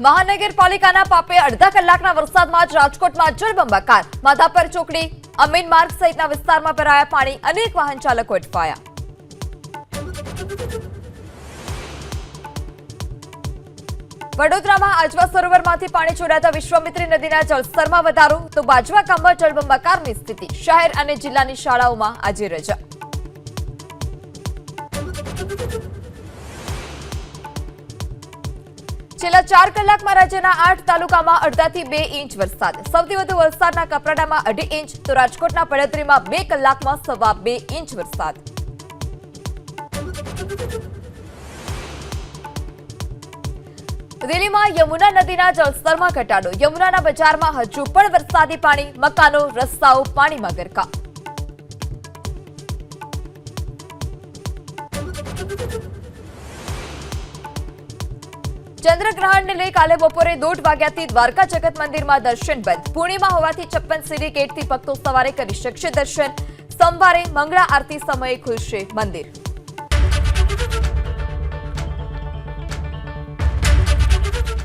મહાનગરપાલિકાના પાપે અડધા કલાકના વરસાદમાં જ રાજકોટમાં જળબંબાકાર. માધાપર ચોકડી, અમીન માર્ગ સહિતના વિસ્તારમાં ભરાયા પાણી. અનેક વાહન ચાલકો અટવાયા. વડોદરામાં આજવા સરોવરમાંથી પાણી છોડાતા વિશ્વામિત્રી નદીના જળસ્તરમાં વધારો, તો બાજવા ગામમાં જળબંબાકારની સ્થિતિ. શહેર અને જિલ્લાની શાળાઓમાં આજે રજા. છેલ્લા 4 કલાકમાં રાજ્યના 8 તાલુકામાં અડધાથી 2 ઇંચ વરસાદ. સૌથી વધુ વલસાડના કપરાડામાં 2.5 ઇંચ, તો રાજકોટના પડધરીમાં 2 કલાકમાં 2.25 ઇંચ વરસાદ. દિલ્હીમાં યમુના નદીના જળસ્તરમાં ઘટાડો. યમુનાના બજારમાં હજુ પણ વરસાદી પાણી. મકાનો, રસ્તાઓ પાણીમાં ગરકાવ. ચંદ્રગ્રહણને લઈ કાલે બપોરે 1:30 વાગ્યાથી દ્વારકા જગત મંદિરમાં દર્શન બંધ. પૂર્ણિમા હોવાથી 56 સીડી ગેટથી ભક્તો સવારે કરી શકશે દર્શન. સોમવારે મંગળા આરતી સમયે ખુલશે મંદિર.